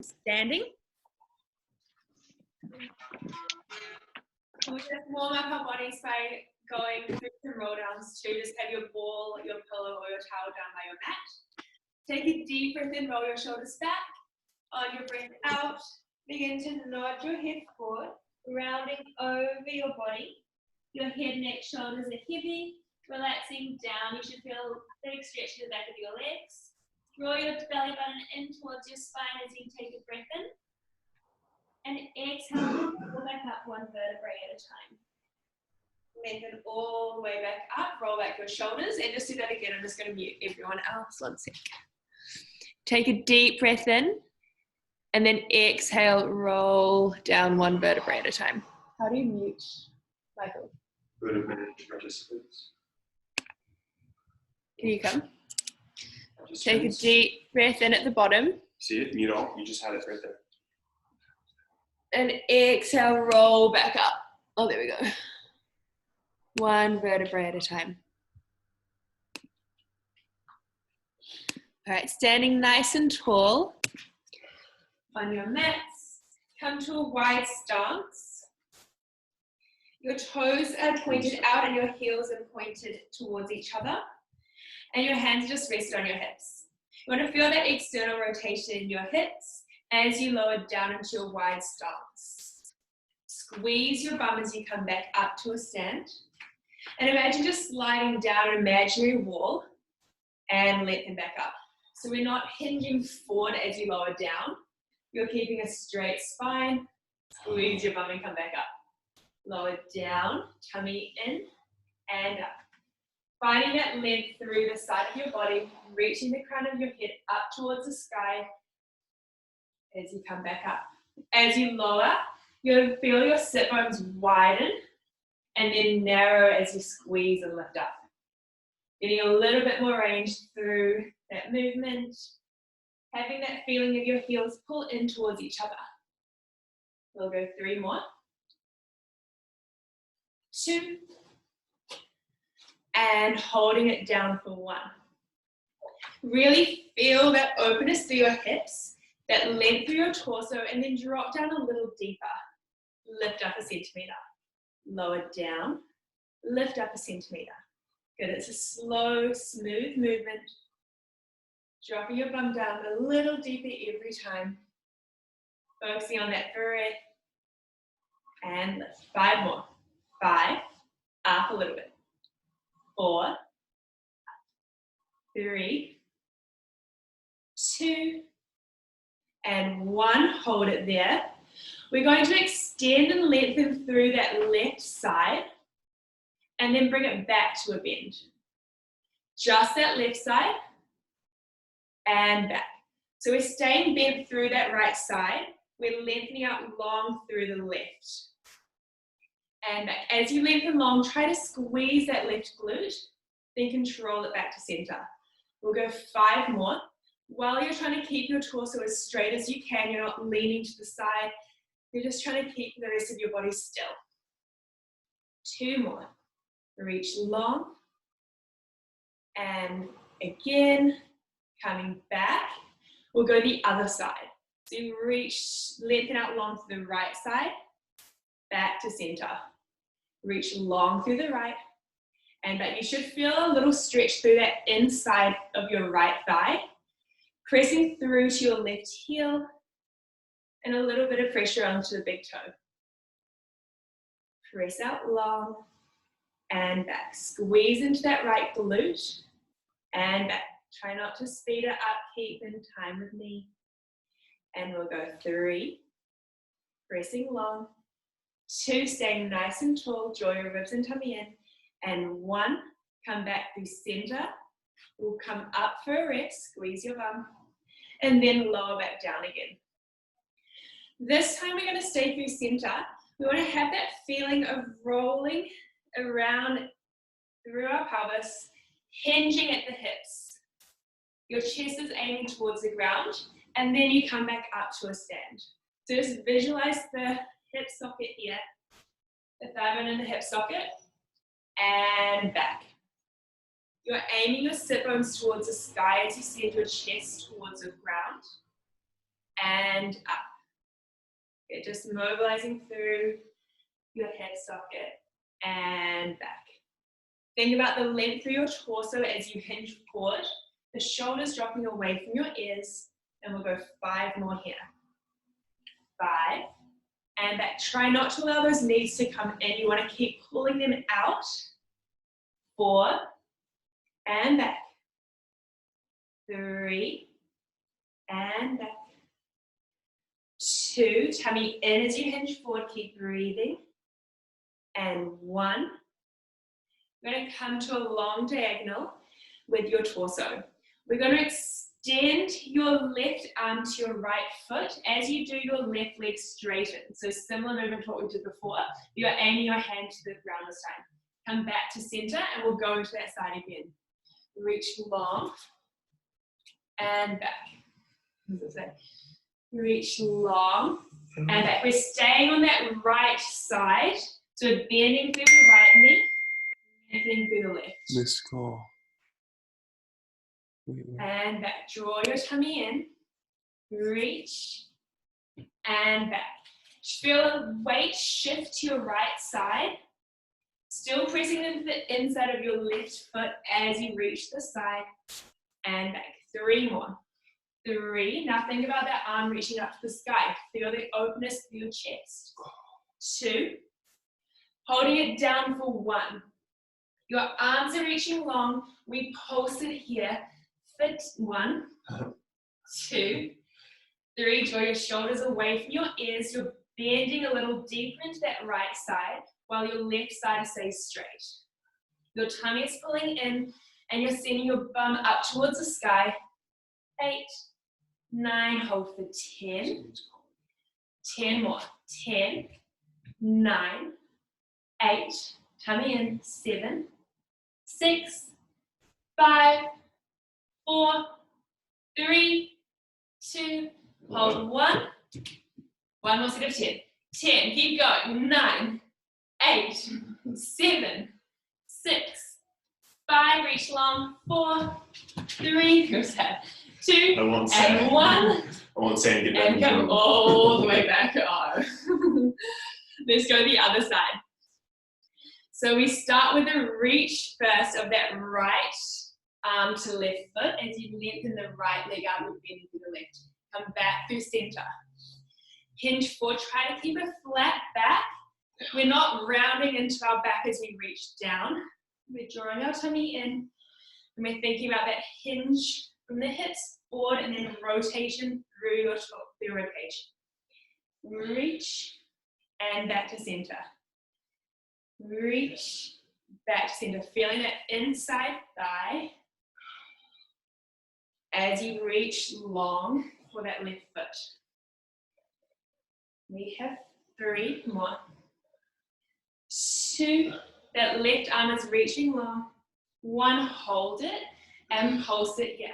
Standing. We'll just warm up our bodies by going through some roll downs too. Just have your ball, your pillow, or your towel down by your mat. Take a deep breath in, roll your shoulders back. On your breath out, begin to nod your head forward, rounding over your body. Your head, neck, shoulders are heavy, relaxing down. You should feel a big stretch in the back of your legs. Draw your belly button in towards your spine as you take a breath in. And exhale, roll back up one vertebrae at a time. Lengthen all the way back up, roll back your shoulders, and just do that again. I'm just going to mute everyone else. 1 sec. Take a deep breath in, and then exhale, roll down one vertebrae at a time. How do you mute, Michael? Participants. Can you come? Take a deep breath in at the bottom. See it? Mute all. You just had it right there. And exhale, roll back up. Oh, there we go. One vertebrae at a time. All right, standing nice and tall on your mats. Come to a wide stance. Your toes are pointed out and your heels are pointed towards each other. And your hands just rest on your hips. You want to feel that external rotation in your hips as you lower down into your wide stance. Squeeze your bum as you come back up to a stand. And imagine just sliding down an imaginary wall and lengthen back up. So we're not hinging forward as you lower down. You're keeping a straight spine. Squeeze your bum and come back up. Lower down, tummy in and up. Finding that length through the side of your body, reaching the crown of your head up towards the sky as you come back up. As you lower, you'll feel your sit bones widen and then narrow as you squeeze and lift up. Getting a little bit more range through that movement, having that feeling of your heels pull in towards each other. We'll go 3 more. 2. And holding it down for 1. Really feel that openness through your hips, that length through your torso, and then drop down a little deeper. Lift up a centimeter. Lower down, lift up a centimeter. Good, it's a slow, smooth movement. Dropping your bum down a little deeper every time. Focusing on that breath. And lift. 5 more. 5, up a little bit. 4, 3, 2, and 1. Hold it there. We're going to extend and lengthen through that left side and then bring it back to a bend. Just that left side and back. So we're staying bent through that right side. We're lengthening out long through the left. And back. As you lengthen long, try to squeeze that left glute, then control it back to center. We'll go 5 more. While you're trying to keep your torso as straight as you can, you're not leaning to the side, you're just trying to keep the rest of your body still. 2 more. Reach long. And again, coming back. We'll go the other side. So you reach, lengthen out long to the right side, back to center. Reach long through the right and back. You should feel a little stretch through that inside of your right thigh, pressing through to your left heel and a little bit of pressure onto the big toe. Press out long and back. Squeeze into that right glute and back. Try not to speed it up, keep in time with me. And we'll go 3, pressing long. 2, staying nice and tall, draw your ribs and tummy in. And 1, come back through center. We'll come up for a rest, squeeze your bum, and then lower back down again. This time we're going to stay through center. We want to have that feeling of rolling around through our pelvis, hinging at the hips. Your chest is aiming towards the ground, and then you come back up to a stand. So just visualize the hip socket here, the thigh bone in the hip socket, and back. You're aiming your sit bones towards the sky as you send your chest towards the ground. and up. Okay, just mobilizing through your head socket and back. Think about the length through your torso as you hinge forward, the shoulders dropping away from your ears, and we'll go 5 more here. 5, and back. Try not to allow those knees to come in. You want to keep pulling them out. 4, and back. 3, and back. 2, tummy in as you hinge forward, keep breathing. And 1. We're going to come to a long diagonal with your torso. We're going to extend your left arm to your right foot. As you do, your left leg straighten. So similar movement to what we did before. You are aiming your hand to the ground this time. Come back to center and we'll go into that side again. Reach long and back. What does it say? Reach long and back. We're staying on that right side. So bending through the right knee, lengthening through the left. Let's go. And back. Draw your tummy in. Reach and back. Feel a weight shift to your right side. Still pressing into the inside of your left foot as you reach the side. And back. 3 more. 3. Now think about that arm reaching up to the sky. Feel the openness through your chest. 2. Holding it down for 1. Your arms are reaching long. We pulse it here. Fit 1, 2, 3. Draw your shoulders away from your ears. You're bending a little deeper into that right side while your left side stays straight. Your tummy is pulling in and you're sending your bum up towards the sky. 8, 9, hold for 10. 10 more. 10, 9, 8, tummy in. 7, 6, 5, 4, 3, 2, hold 1. 1 more set of 10. 10, keep going. 9, 8, 7, 6, 5, reach long. 4, 3, go sad. 2, and 1. I won't say and get and come all the way back up. Let's go the other side. So we start with a reach first of that right arm to left foot as you lengthen the right leg out and bend to the left. Come back through center. Hinge forward, try to keep a flat back. We're not rounding into our back as we reach down. We're drawing our tummy in. And we're thinking about that hinge from the hips forward and then rotation through your ribcage. Reach and back to center. Reach back to center. Feeling that inside thigh as you reach long for that left foot. We have 3 more. 2, that left arm is reaching long. 1, hold it and pulse it here.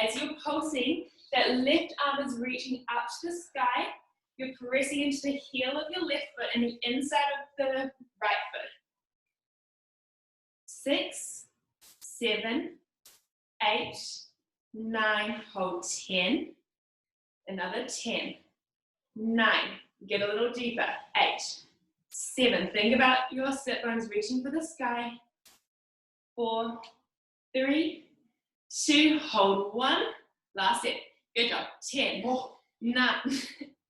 As you're pulsing, that left arm is reaching up to the sky. You're pressing into the heel of your left foot and the inside of the right foot. 6, 7, 8, 9, hold 10. Another 10, 9, get a little deeper. 8, 7, think about your sit bones reaching for the sky. 4, 3, 2, hold 1. Last set. Good job. 10, 9,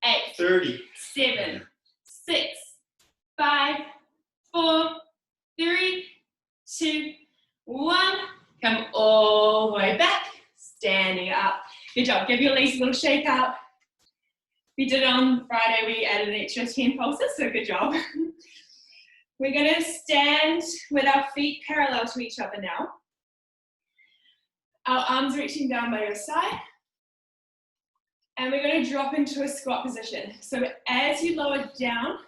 8, 30, 7, 6, 5, 4, 3, 2, 1. Come all the way back. Standing up. Good job. Give your legs a little shake out. We did it on Friday. We added an extra 10 pulses, so good job. We're going to stand with our feet parallel to each other now. Our arms reaching down by your side. And we're going to drop into a squat position. So as you lower down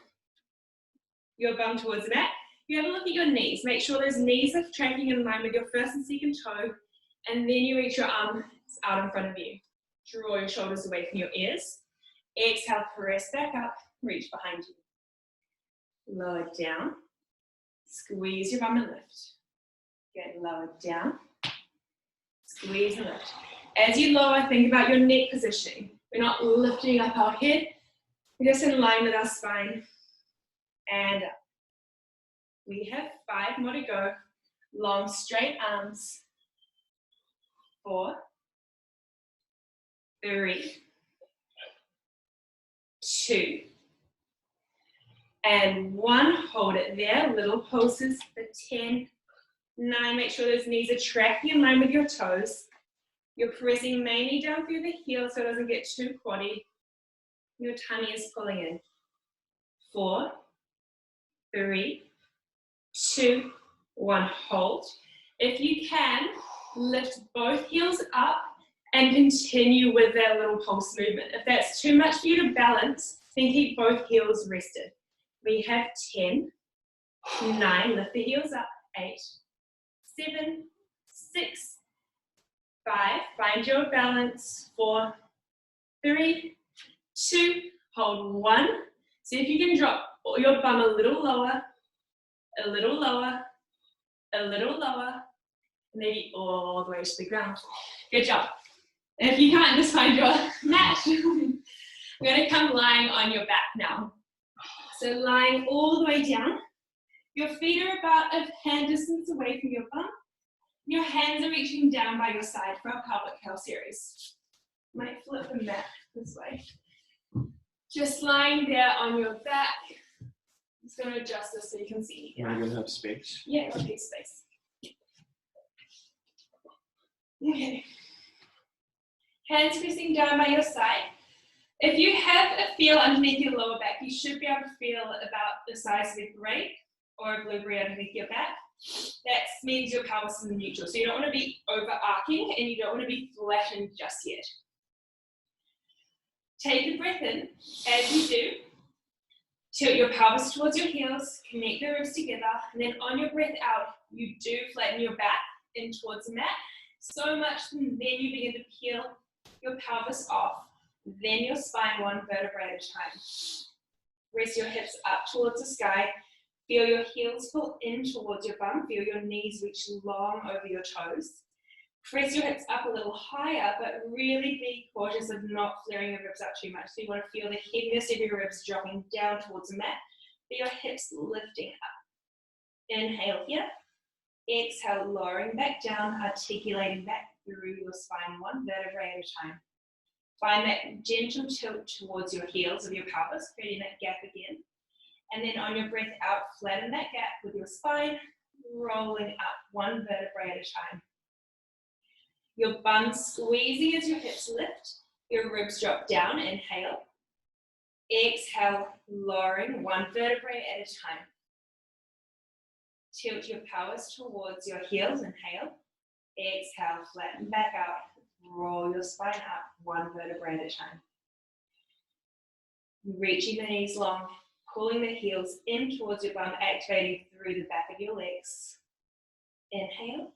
your bum towards the mat, you have a look at your knees. Make sure those knees are tracking in line with your first and second toe. And then you reach your arms out in front of you. Draw your shoulders away from your ears. Exhale, press back up, reach behind you. Lower down. Squeeze your bum and lift. Good, lower down. Squeeze and lift. As you lower, think about your neck positioning. We're not lifting up our head. We're just in line with our spine. And up. We have 5 more to go. Long, straight arms. 4, 3, 2, and 1. Hold it there. Little pulses for 10, 9. Make sure those knees are tracking in line with your toes. You're pressing mainly down through the heel so it doesn't get too quaddy. Your tummy is pulling in. 4, 3, 2, 1. Hold. If you can, lift both heels up and continue with that little pulse movement. If that's too much for you to balance, then keep both heels rested. We have 10, 9, lift the heels up, 8, 7, 6, 5, find your balance, 4, 3, 2, hold 1. See if you can drop your bum a little lower, a little lower, a little lower, maybe all the way to the ground. Good job. And if you can't, just find your mat. We're going to come lying on your back now. So lying all the way down. Your feet are about a hand distance away from your bum. Your hands are reaching down by your side for our pelvic curl series. Might flip the mat this way. Just lying there on your back. I'm just going to adjust this so you can see. Are you going to have space? Yeah, okay, space. Okay. Hands pressing down by your side. If you have a feel underneath your lower back, you should be able to feel about the size of a grape or a blueberry underneath your back. That means your pelvis is neutral. So you don't want to be overarching and you don't want to be flattened just yet. Take a breath in. As you do, tilt your pelvis towards your heels, connect the ribs together, and then on your breath out, you do flatten your back in towards the mat. So much, then you begin to peel your pelvis off, then your spine 1 vertebrae at a time. Rest your hips up towards the sky. Feel your heels pull in towards your bum. Feel your knees reach long over your toes. Press your hips up a little higher, but really be cautious of not flaring your ribs up too much. So you want to feel the heaviness of your ribs dropping down towards the mat. Feel your hips lifting up. Inhale here. Exhale, lowering back down, articulating back through your spine 1 vertebrae at a time. Find that gentle tilt towards your heels of your pelvis, creating that gap again. And then on your breath out, flatten that gap with your spine, rolling up 1 vertebrae at a time. Your bum squeezing as your hips lift, your ribs drop down, inhale. Exhale, lowering 1 vertebrae at a time. Tilt your pelvis towards your heels, inhale. Exhale, flatten back out, roll your spine up 1 vertebrae at a time. Reaching the knees long, pulling the heels in towards your bum, activating through the back of your legs. Inhale,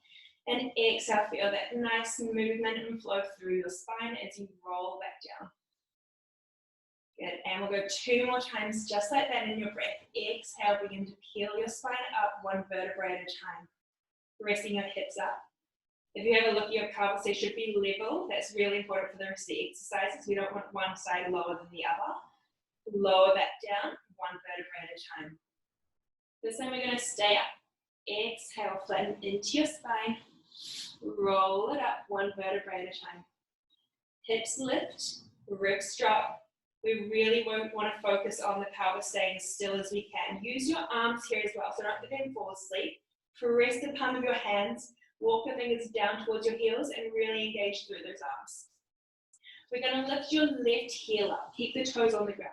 and exhale, feel that nice movement and flow through your spine as you roll back down. Good, and we'll go 2 more times just like that in your breath. Exhale, begin to peel your spine up 1 vertebrae at a time. Resting your hips up. If you have a look at your pelvis, they should be level. That's really important for the rest of the exercises. We don't want one side lower than the other. Lower back down, 1 vertebrae at a time. This time we're going to stay up. Exhale, flatten into your spine. Roll it up 1 vertebrae at a time. Hips lift, ribs drop. We really won't want to focus on the pelvis staying as still as we can. Use your arms here as well, so don't let them fall asleep. Press the palm of your hands, walk your fingers down towards your heels and really engage through those arms. We're going to lift your left heel up, keep the toes on the ground.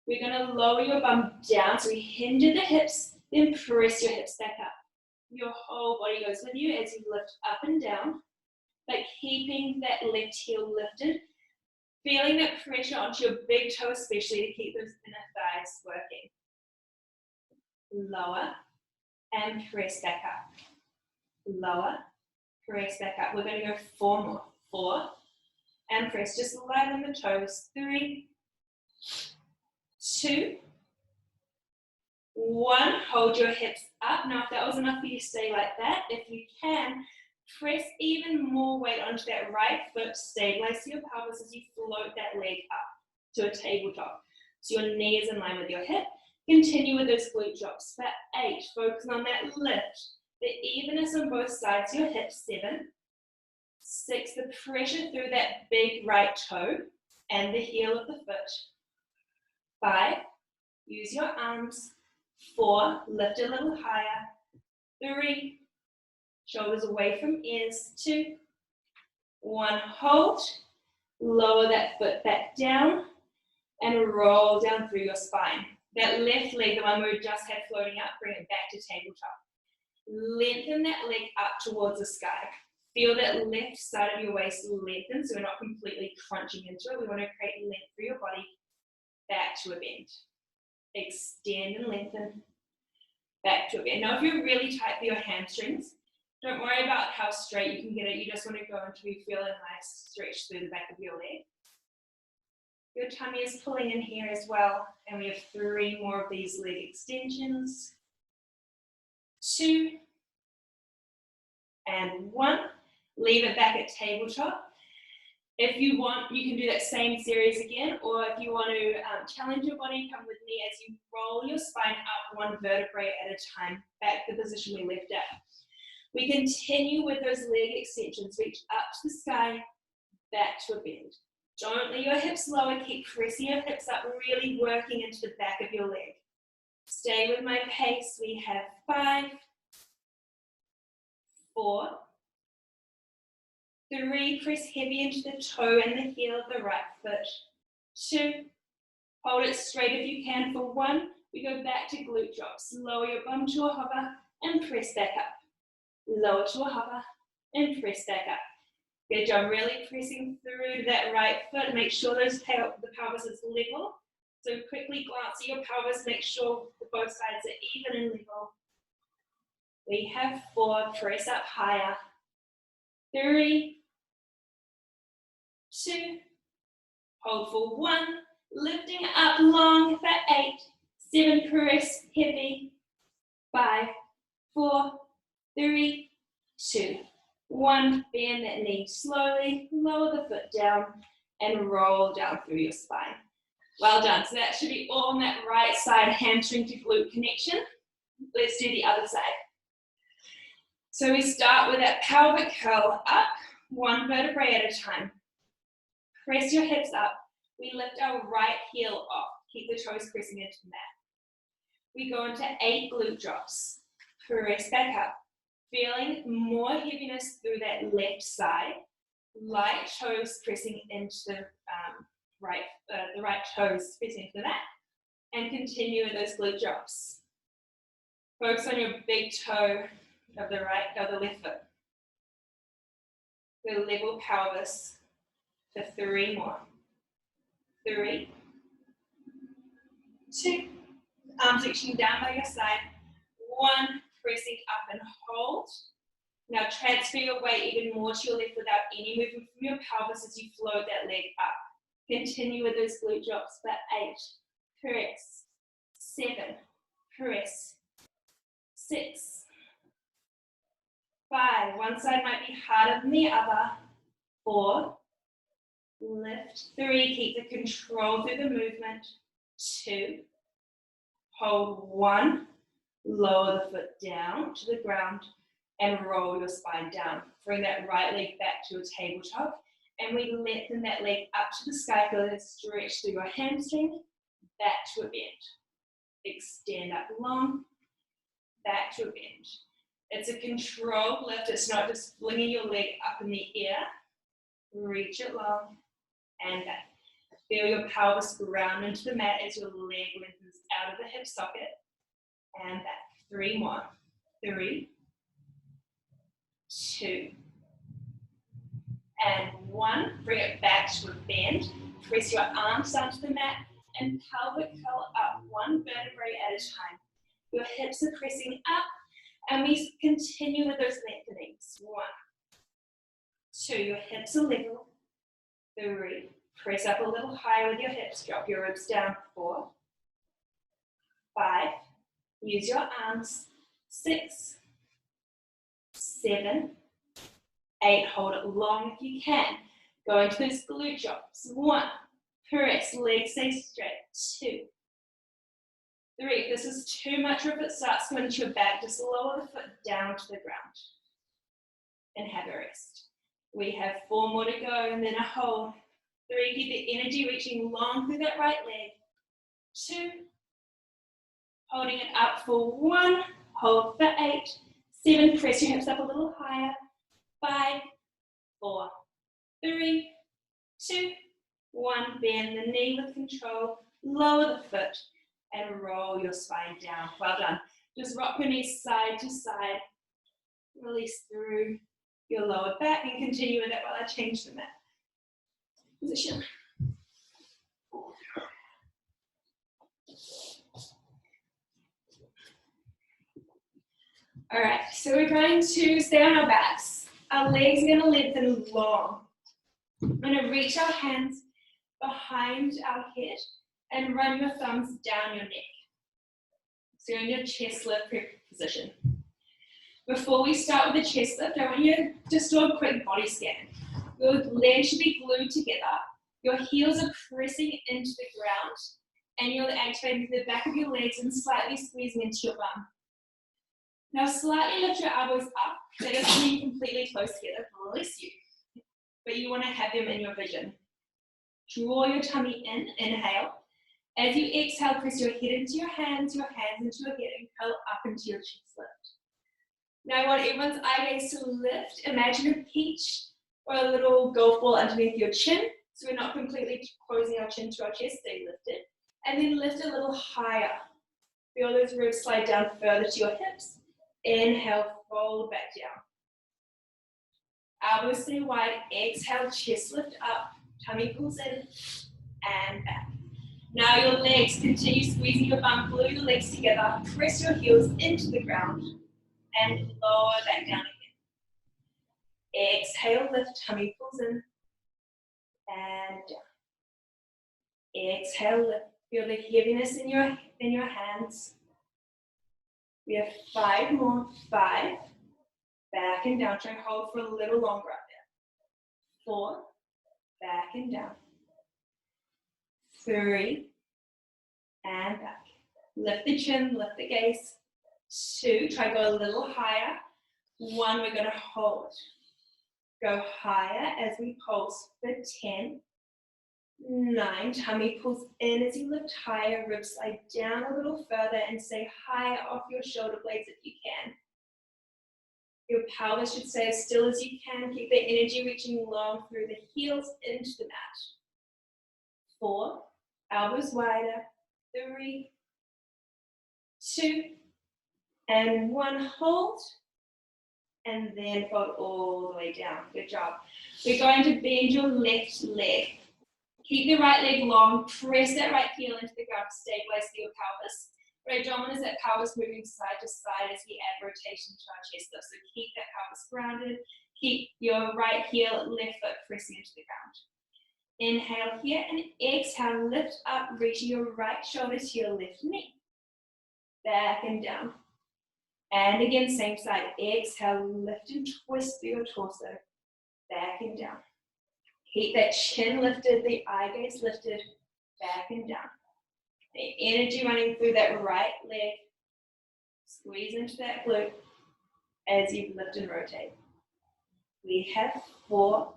We're going to lower your bum down, so we hinge at the hips, then press your hips back up. Your whole body goes with you as you lift up and down, but keeping that left heel lifted, feeling that pressure onto your big toe especially to keep those inner thighs working. Lower and press back up. Lower, press back up. We're going to go 4 more. 4 and press just light on the toes. 3, 2, 1. Hold your hips up. Now if that was enough for you, stay like that. If you can, Press even more weight onto that right foot, stabilize your pelvis as you float that leg up to a tabletop. So your knee is in line with your hip. Continue with those glute drops. For 8, focus on that lift, the evenness on both sides of your hips. 7, 6, the pressure through that big right toe and the heel of the foot. 5, use your arms. 4, lift a little higher. 3, shoulders away from ears. 2, 1, hold. Lower that foot back down and roll down through your spine. That left leg, the one we just had floating up, bring it back to tabletop. Lengthen that leg up towards the sky. Feel that left side of your waist lengthen so we're not completely crunching into it. We want to create length through your body back to a bend. Extend and lengthen back to a bend. Now if you're really tight for your hamstrings, don't worry about how straight you can get it. You just want to go until you feel a nice stretch through the back of your leg. Your tummy is pulling in here as well. And we have 3 more of these leg extensions. 2 and 1. Leave it back at tabletop. If you want, you can do that same series again, or if you want to challenge your body, come with me as you roll your spine up 1 vertebrae at a time, back to the position we left at. We continue with those leg extensions. Reach up to the sky, back to a bend. Don't let your hips lower. Keep pressing your hips up, really working into the back of your leg. Stay with my pace. We have 5, 4, 3, press heavy into the toe and the heel of the right foot. 2, hold it straight if you can for 1. We go back to glute drops. Lower your bum to a hover and press back up. Lower to a hover and press back up. Good job, really pressing through that right foot. Make sure the pelvis is level. So quickly glance at your pelvis, make sure both sides are even and level. We have 4, press up higher. 3, 2, hold for 1, lifting up long for 8, 7, press heavy. 5, 4, 3, 2, 1, bend that knee slowly, lower the foot down and roll down through your spine. Well done. So that should be all on that right side, hamstring to glute connection. Let's do the other side. So we start with that pelvic curl up, 1 vertebrae at a time. Press your hips up. We lift our right heel off. Keep the toes pressing into the mat. We go into 8 glute drops. Press back up. Feeling more heaviness through that left side. Light toes pressing into the right toes pressing into the mat. And continue with those glute drops. Focus on your big toe of the left foot. The level pelvis for 3 more. 3, 2, arms reaching down by your side. 1, pressing up and hold. Now transfer your weight even more to your left without any movement from your pelvis as you float that leg up. Continue with those glute drops for 8, press, 7, press, 6, 5, one side might be harder than the other. 4, lift. 3, keep the control through the movement. 2, hold. 1, lower the foot down to the ground and roll your spine down. Bring that right leg back to a tabletop and we lengthen that leg up to the sky. Feel it stretch through your hamstring, back to a bend. Extend up long, back to a bend. It's a controlled lift. It's not just flinging your leg up in the air. Reach it long and back. Feel your pelvis ground into the mat as your leg lengthens out of the hip socket and back. 3 more. 3, 2, and 1. Bring it back to a bend. Press your arms onto the mat and pelvic curl up 1 vertebrae at a time. Your hips are pressing up and we continue with those lengthenings. 1, 2, your hips are level. 3, press up a little higher with your hips. Drop your ribs down. 4, 5, use your arms. 6, 7, 8, hold it long if you can. Go into those glute chops. 1, press, legs stay straight. 2, 3, if this is too much or if it starts going into your back, just lower the foot down to the ground and have a rest. We have 4 more to go and then a hold. 3, keep the energy reaching long through that right leg. 2, holding it up for 1, hold for 8, 7, press your hips up a little higher. 5, 4, 3, 2, 1, bend the knee with control, lower the foot, and roll your spine down. Well done. Just rock your knees side to side, release through your lower back, and continue with that while I change the mat position. All right, so we're going to stay on our backs. Our legs are going to lengthen long. We're going to reach our hands behind our head and run your thumbs down your neck. So you're in your chest lift position. Before we start with the chest lift, I want you to just do a quick body scan. Your legs should be glued together. Your heels are pressing into the ground, and you're activating the back of your legs and slightly squeezing into your bum. Now slightly lift your elbows up. That doesn't mean completely close together, bless you. But you want to have them in your vision. Draw your tummy in, inhale. As you exhale, press your head into your hands into your head, and curl up into your chest lift. Now I want everyone's eye gaze to lift. Imagine a peach or a little golf ball underneath your chin. So we're not completely closing our chin to our chest, stay lifted. And then lift a little higher. Feel those ribs slide down further to your hips. Inhale, fold back down. Elbows stay wide. Exhale, chest lift up. Tummy pulls in and back. Now your legs, continue squeezing your bum, glue your legs together. Press your heels into the ground and lower back down again. Exhale, lift, tummy pulls in and down. Exhale, lift. Feel the heaviness in your hands. We have 5 more. 5. Back and down. Try and hold for a little longer up there. 4. Back and down. 3. And back. Lift the chin, lift the gaze. 2. Try to go a little higher. 1. We're going to hold. Go higher as we pulse for 10. 9, tummy pulls in as you lift higher, ribs slide down a little further and stay higher off your shoulder blades if you can. Your pelvis should stay as still as you can. Keep the energy reaching long through the heels into the mat. 4, elbows wider. 3, 2, and 1, hold. And then fold all the way down. Good job. We're going to bend your left leg. Keep the right leg long, press that right heel into the ground to stabilize your pelvis. What I don't want is that pelvis moving side to side as we add rotation to our chest lift. So keep that pelvis grounded, keep your right heel, left foot pressing into the ground. Inhale here and exhale, lift up, reaching your right shoulder to your left knee. Back and down. And again, same side. Exhale, lift and twist through your torso. Back and down. Keep that chin lifted, the eye gaze lifted, back and down. The energy running through that right leg. Squeeze into that glute as you lift and rotate. We have 4.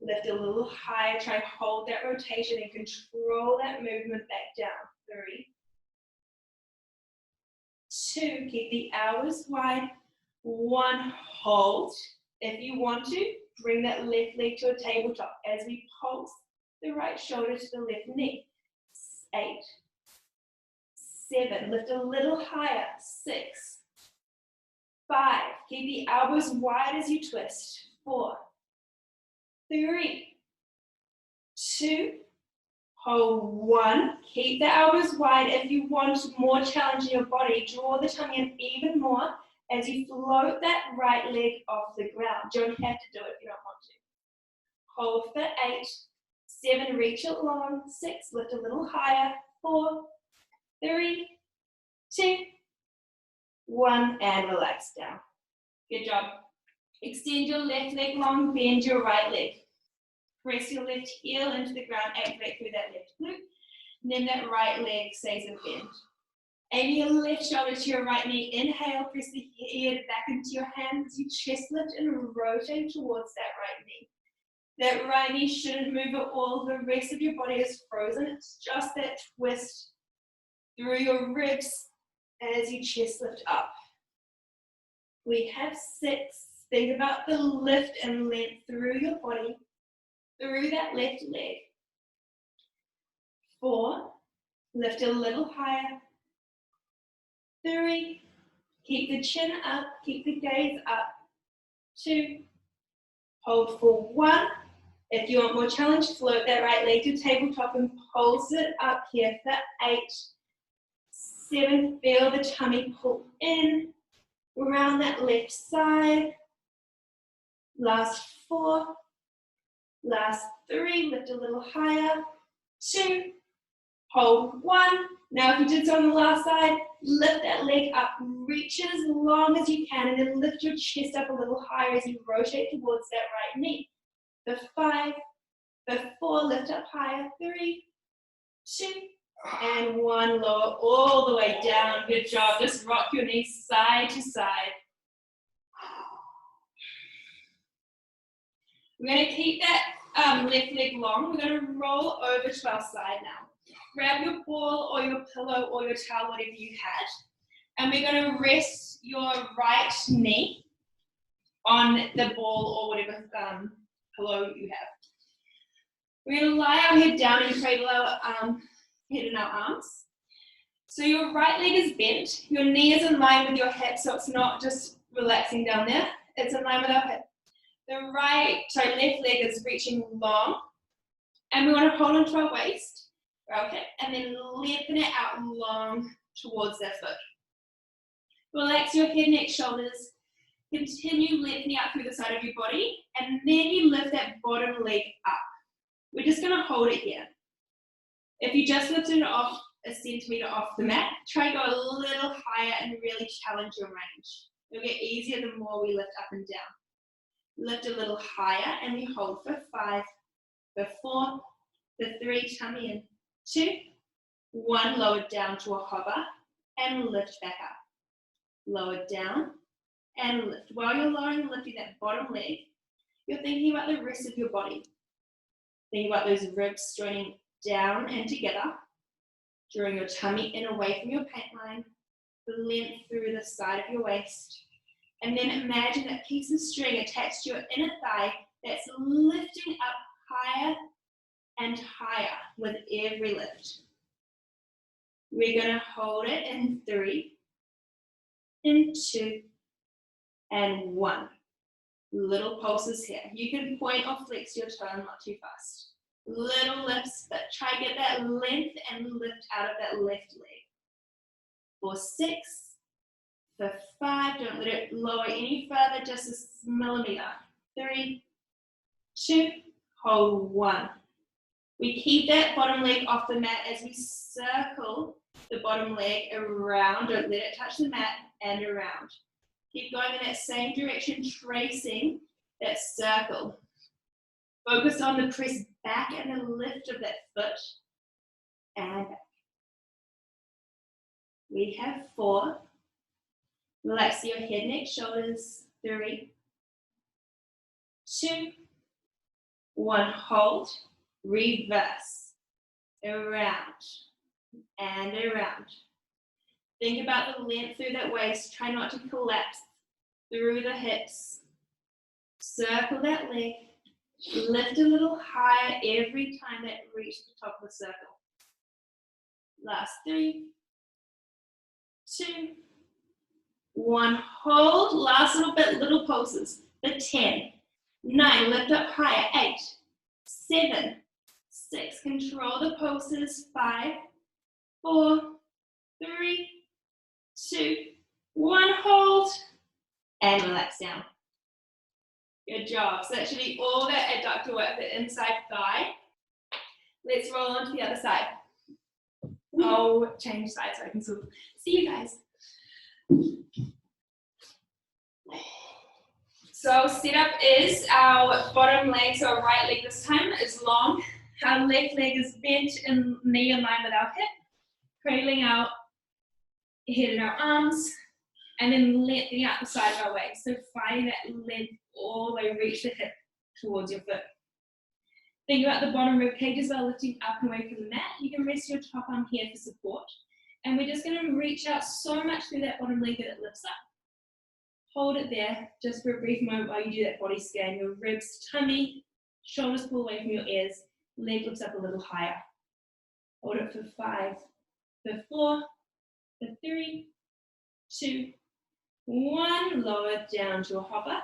Lift a little higher, try and hold that rotation and control that movement back down. 3, 2, keep the elbows wide. 1, hold. If you want to, bring that left leg to a tabletop as we pulse the right shoulder to the left knee. 8, 7, lift a little higher. 6, 5, keep the elbows wide as you twist. 4, 3, 2, hold. 1, keep the elbows wide. If you want more challenge in your body, draw the tummy in even more as you float that right leg off the ground. You don't have to do it if you don't want to. Hold for 8, 7, reach it long. 6, lift a little higher. 4, 3, 2, 1, and relax down. Good job. Extend your left leg long, bend your right leg. Press your left heel into the ground, activate through that left glute. And then that right leg stays in bend. Aim your left shoulder to your right knee. Inhale, press the head back into your hands. You chest lift and rotate towards that right knee. That right knee shouldn't move at all. The rest of your body is frozen. It's just that twist through your ribs as you chest lift up. We have 6. Think about the lift and length through your body, through that left leg. 4, lift a little higher. 3, keep the chin up, keep the gaze up. 2, hold for 1. If you want more challenge, float that right leg to tabletop and pulse it up here for 8, 7, feel the tummy pull in, around that left side. Last 4, last 3, lift a little higher. 2, hold 1. Now if you did so on the last side, lift that leg up, reach it as long as you can, and then lift your chest up a little higher as you rotate towards that right knee. The 5, the 4, lift up higher. 3, 2, and 1, lower all the way down. Good job. Just rock your knees side to side. We're going to keep that left leg long. We're going to roll over to our side now. Grab your ball or your pillow or your towel, whatever you had. And we're going to rest your right knee on the ball or whatever pillow you have. We're going to lie our head down and cradle our head in our arms. So your right leg is bent. Your knee is in line with your hip, so it's not just relaxing down there. It's in line with our hip. The left leg is reaching long. And we want to hold onto our waist, our hip, and then lengthen it out long towards that foot. Relax your head, neck, shoulders. Continue lengthening out through the side of your body, and then you lift that bottom leg up. We're just going to hold it here. If you just lifted it off a centimetre off the mat, try to go a little higher and really challenge your range. It'll get easier the more we lift up and down. Lift a little higher and we hold for 5, for 4, for 3, tummy in, 2, 1, lower down to a hover and lift back up. Lower down and lift. While you're lowering and lifting that bottom leg, you're thinking about the rest of your body. Think about those ribs joining down and together, drawing your tummy in away from your paint line, the length through the side of your waist. And then imagine that piece of string attached to your inner thigh that's lifting up higher and higher with every lift. We're going to hold it in 3, in 2, and 1. Little pulses here. You can point or flex your toe, not too fast. Little lifts, but try to get that length and lift out of that left leg. For 6, for 5, don't let it lower any further, just a millimeter. 3, 2, hold 1. We keep that bottom leg off the mat as we circle the bottom leg around. Don't let it touch the mat and around. Keep going in that same direction, tracing that circle. Focus on the press back and the lift of that foot. And back. We have 4. Relax your head, neck, shoulders. 3, 2, 1. Hold. Reverse. Around. And around. Think about the length through that waist. Try not to collapse through the hips. Circle that leg. Lift a little higher every time that you reach the top of the circle. Last 3, 2, 1. Hold. Last little bit, little pulses. The 10, 9, lift up higher. 8, 7, 6. Control the pulses. 5, 4, 3, 2, 1. Hold. And relax down. Good job. So that should be all that adductor work, the inside thigh. Let's roll on to the other side. I'll change sides so I can see you guys. So setup is our bottom leg, so our right leg this time is long. Our left leg is bent and knee in line with our hip, cradling our head and our arms, and then lengthening out the side of our waist. So finding that length all the way, reach the hip towards your foot. Think about the bottom rib cage as well, lifting up and away from the mat. You can rest your top arm here for support. And we're just going to reach out so much through that bottom leg that it lifts up. Hold it there just for a brief moment while you do that body scan. Your ribs, tummy, shoulders pull away from your ears, leg lifts up a little higher. Hold it for 5, for 4, for 3, 2, 1. Lower down to a hopper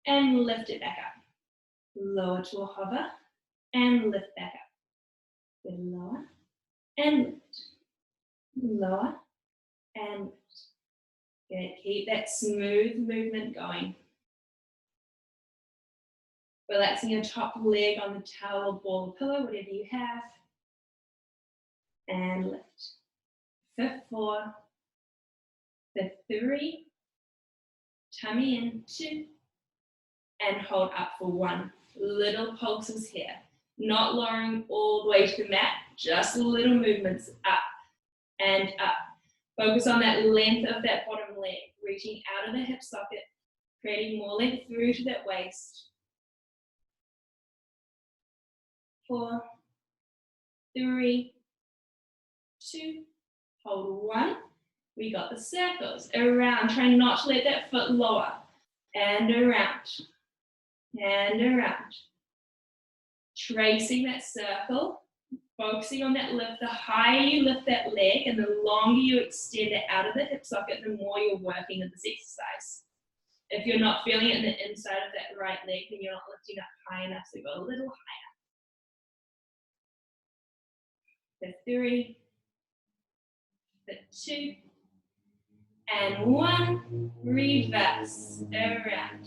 and lift it back up. Lower to a hover and lift back up. Then lower and lift. Lower and lift. Good. Keep that smooth movement going. Relaxing your top leg on the towel, ball, or pillow, whatever you have. And lift. For 4, for 3, tummy in, 2, and hold up for 1. Little pulses here. Not lowering all the way to the mat, just little movements up and up. Focus on that length of that bottom leg, reaching out of the hip socket, creating more length through to that waist. 4, 3, 2, hold 1. We got the circles around. Try not to let that foot lower. And around. And around. Tracing that circle. Focusing on that lift. The higher you lift that leg and the longer you extend it out of the hip socket, the more you're working in this exercise. If you're not feeling it in the inside of that right leg, then you're not lifting up high enough, so go a little higher. For 3, for 2, and 1. Reverse, around,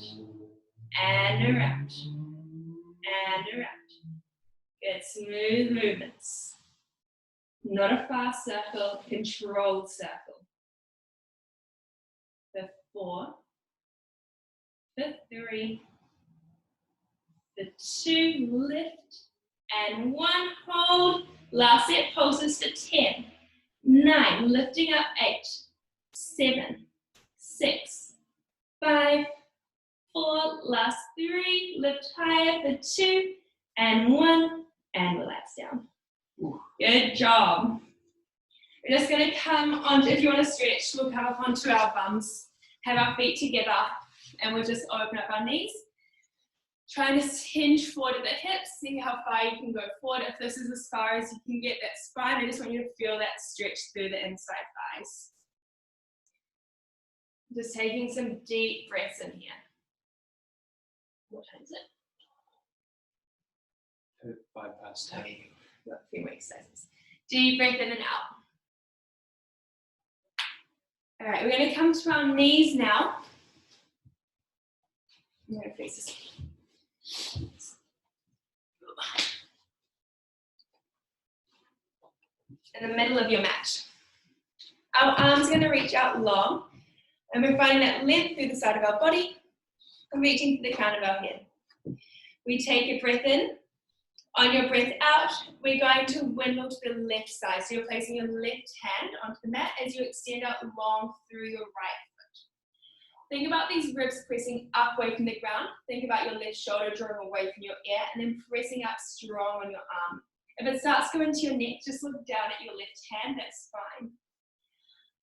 and around, and around. Good, smooth movements. Not a fast circle, controlled circle. For 4, for 3, for 2, lift, and 1, hold. Last set, pulses for 10, 9, lifting up 8, 7, 6, 5, 4, last 3, lift higher for 2, and 1, and relax down. Good job. We're just going to come on, if you want to stretch, we'll come up onto our bums, have our feet together, and we'll just open up our knees. Try and just hinge forward at the hips, see how far you can go forward. If this is as far as you can get that spine, I just want you to feel that stretch through the inside thighs. Just taking some deep breaths in here. What time is it? 5 past 10. Okay, got a few more exercises. Deep breath in and out. All right, we're going to come to our knees now. I'm going to face this. In the middle of your mat. Our arms are going to reach out long, and we're finding that length through the side of our body and reaching to the crown of our head. We take a breath in. On your breath out, we're going to windmill to the left side. So you're placing your left hand onto the mat as you extend out long through your right foot. Think about these ribs pressing up away from the ground. Think about your left shoulder drawing away from your ear and then pressing up strong on your arm. If it starts going to your neck, just look down at your left hand, that's fine.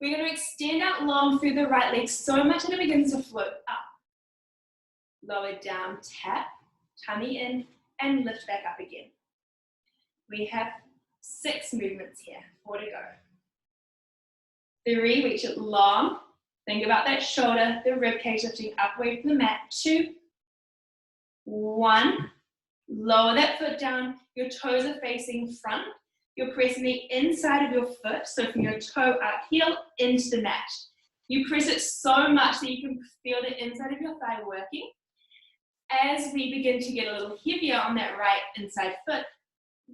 We're going to extend out long through the right leg so much that it begins to float up. Lower down, tap, tummy in, and lift back up again. We have 6 movements here, 4 to go. 3, reach it long. Think about that shoulder, the rib cage lifting up away from the mat. 2, 1, lower that foot down. Your toes are facing front. You're pressing the inside of your foot, so from your toe up, heel into the mat. You press it so much that you can feel the inside of your thigh working. As we begin to get a little heavier on that right inside foot,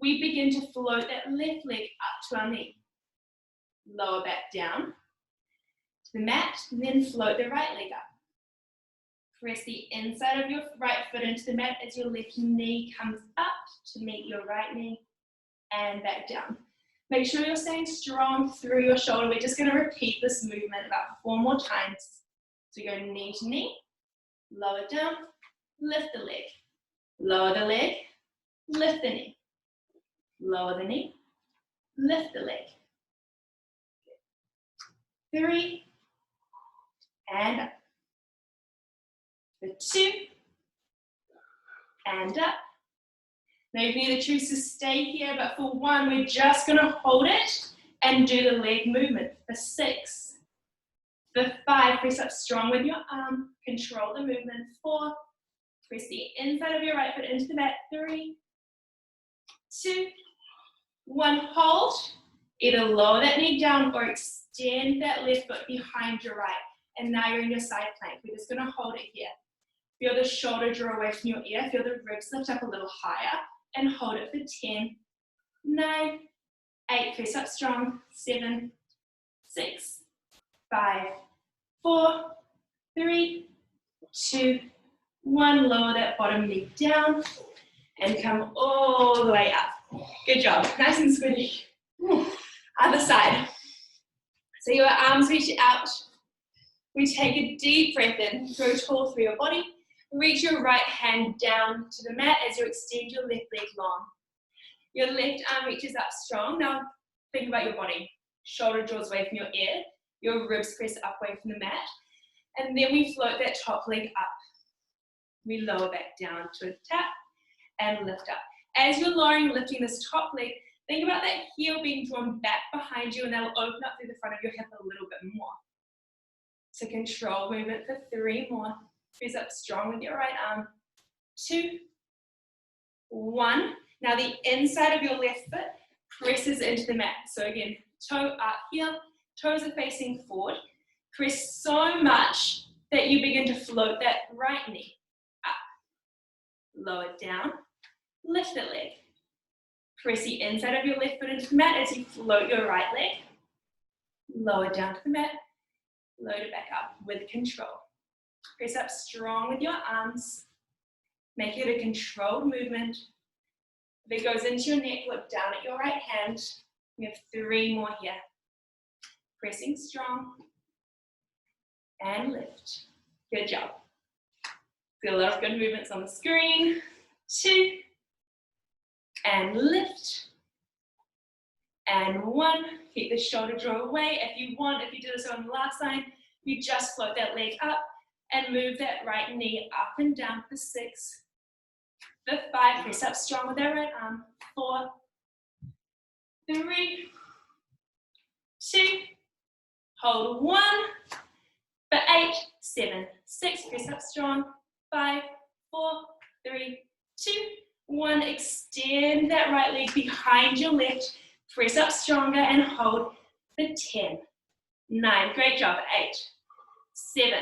we begin to float that left leg up to our knee. Lower back down to the mat, and then float the right leg up. Press the inside of your right foot into the mat as your left knee comes up to meet your right knee and back down. Make sure you're staying strong through your shoulder. We're just going to repeat this movement about 4 more times. So go knee to knee, lower down, lift the leg, lower the leg, lift the knee, lower the knee, lift the leg. 3, and up. For 2, and up. Now you can either choose to stay here, but for 1, we're just going to hold it and do the leg movement. For 6, for 5, press up strong with your arm, control the movement. 4, press the inside of your right foot into the mat. 3, 2, 1, hold. Either lower that knee down or extend that left foot behind your right. And now you're in your side plank. We're just going to hold it here. Feel the shoulder draw away from your ear. Feel the ribs lift up a little higher. And hold it for 10, 9, 8. Press up strong. 7, 6, 5, 4, 3, 2, 1. Lower that bottom leg down. And come all the way up. Good job. Nice and squidgy. Other side. So your arms reach out. We take a deep breath in, grow tall through your body. Reach your right hand down to the mat as you extend your left leg long. Your left arm reaches up strong. Now think about your body. Shoulder draws away from your ear. Your ribs press up away from the mat. And then we float that top leg up. We lower back down to a tap and lift up. As you're lowering, lifting this top leg, think about that heel being drawn back behind you, and that will open up through the front of your hip a little bit more. So control movement for 3 more. Press up strong with your right arm. 2, 1. Now the inside of your left foot presses into the mat. So again, toe up here, toes are facing forward. Press so much that you begin to float that right knee up. Lower down, lift the leg. Press the inside of your left foot into the mat as you float your right leg. Lower down to the mat, load it back up with control. Press up strong with your arms. Make it a controlled movement. If it goes into your neck, look down at your right hand. We have 3 more here. Pressing strong. And lift. Good job. Got a lot of good movements on the screen. 2. And lift. And 1. Keep the shoulder draw away. If you want, if you did this on the last line, you just float that leg up and move that right knee up and down for 6. For 5, press up strong with that right arm. 4, 3, 2, hold 1. For 8, 7, 6, press up strong. 5, 4, 3, 2, 1. Extend that right leg behind your left. Press up stronger and hold for 10, 9. Great job. 8, 7.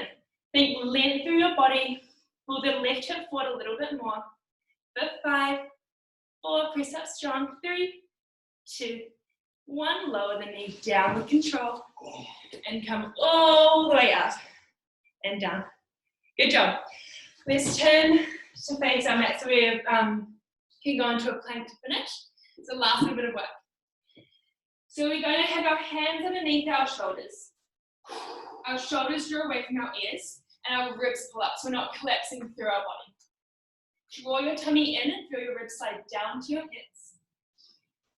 Think length through your body. Pull the left hip forward a little bit more. For 5, 4. Press up strong. 3, 2, 1. Lower the knee down with control. And come all the way up and down. Good job. Let's turn to face our mat. So we can go into a plank to finish. It's the last little bit of work. So we're going to have our hands underneath our shoulders. Our shoulders draw away from our ears and our ribs pull up so we're not collapsing through our body. Draw your tummy in and feel your ribs slide down to your hips.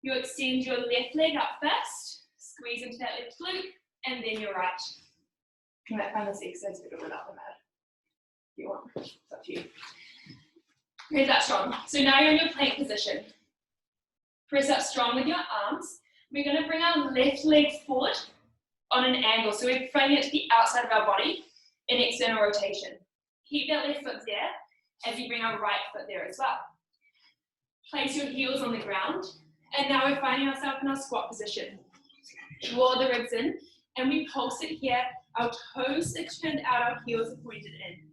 You extend your left leg up first, squeeze into that left glute, and then your right. You might find this exercise better without the mat. If you want, it's up to you. Press up strong. So now you're in your plank position. Press up strong with your arms. We're going to bring our left leg forward on an angle. So we're framing it to the outside of our body in external rotation. Keep that left foot there as you bring our right foot there as well. Place your heels on the ground. And now we're finding ourselves in our squat position. Draw the ribs in and we pulse it here. Our toes are turned out, our heels are pointed in.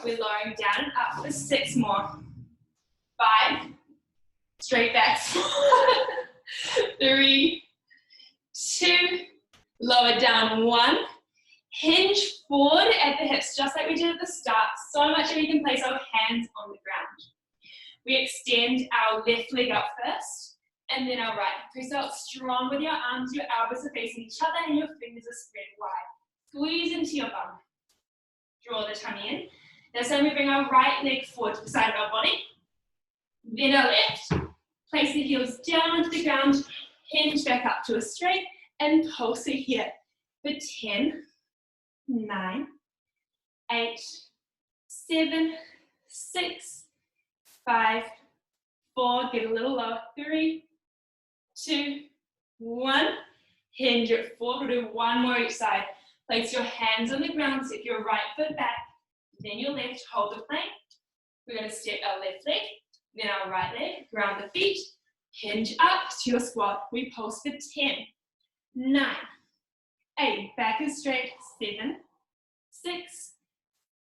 We're lowering down and up for 6 more. 5, straight back. 3, 2, lower down 1. Hinge forward at the hips, just like we did at the start, so much that we can place our hands on the ground. We extend our left leg up first, and then our right. Press out strong with your arms, your elbows are facing each other, and your fingers are spread wide. Squeeze into your bum. Draw the tummy in. This time we bring our right leg forward to the side of our body. Then our left. Place the heels down onto the ground, hinge back up to a straight, and pulse it here for 10, 9, 8, 7, 6, 5, 4, get a little lower, 3, 2, 1, hinge it forward. We'll do one more each side. Place your hands on the ground, step your right foot back, then your left, hold the plank. We're going to step our left leg, then our right leg, ground the feet, hinge up to your squat. We pulse for 10, 9, 8, back is straight, 7, 6,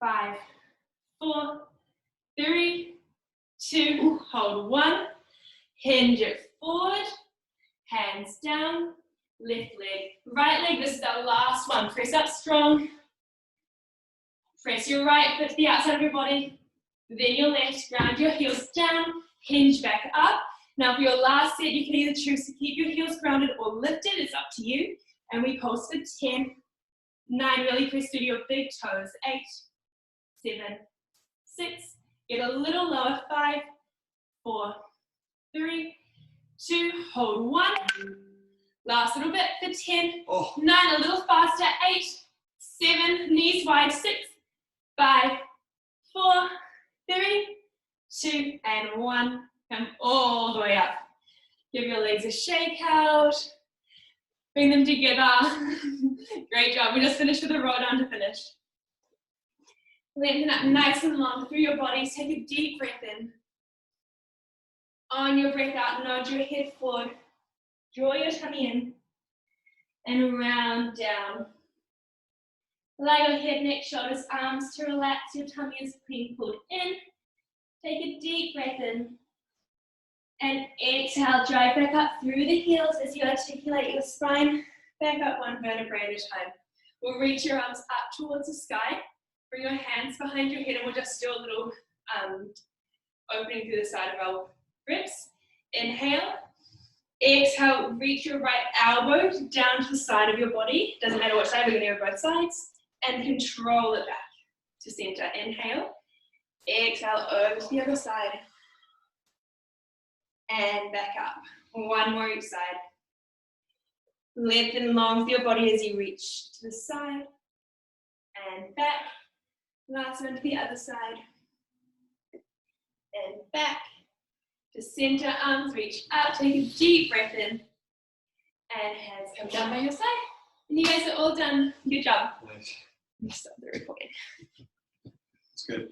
5, 4, 3, 2, hold 1, hinge it forward, hands down, left leg, right leg, this is our last one. Press up strong, press your right foot to the outside of your body, then your left, ground your heels down, hinge back up. Now for your last set, you can either choose to keep your heels grounded or lifted, it's up to you. And we pulse for 10, 9, really press through your big toes, 8, 7, 6, get a little lower, 5, 4, 3, 2, hold 1. Last little bit for 10, 9, a little faster, 8, 7, knees wide, 6, 5, 4, 3, 2, and 1. Come all the way up. Give your legs a shake out. Bring them together. Great job. We just finished with a roll down to finish. Lengthen up nice and long through your bodies. Take a deep breath in. On your breath out, nod your head forward. Draw your tummy in. And round down. Allow your head, neck, shoulders, arms to relax. Your tummy is being pulled in. Take a deep breath in. And exhale, drive back up through the heels as you articulate your spine. Back up one vertebrae at a time. We'll reach your arms up towards the sky. Bring your hands behind your head and we'll just do a little opening through the side of our ribs. Inhale. Exhale, reach your right elbow down to the side of your body. Doesn't matter which side, we're going to go both sides. And control it back to center. Inhale. Exhale, over to the other side. And back up. One more each side. Lengthen long with your body as you reach to the side. And back. Last one to the other side. And back. To center, arms reach up. Take a deep breath in. And hands come down by your side. And you guys are all done. Good job. Nice. Stop the recording. It's good.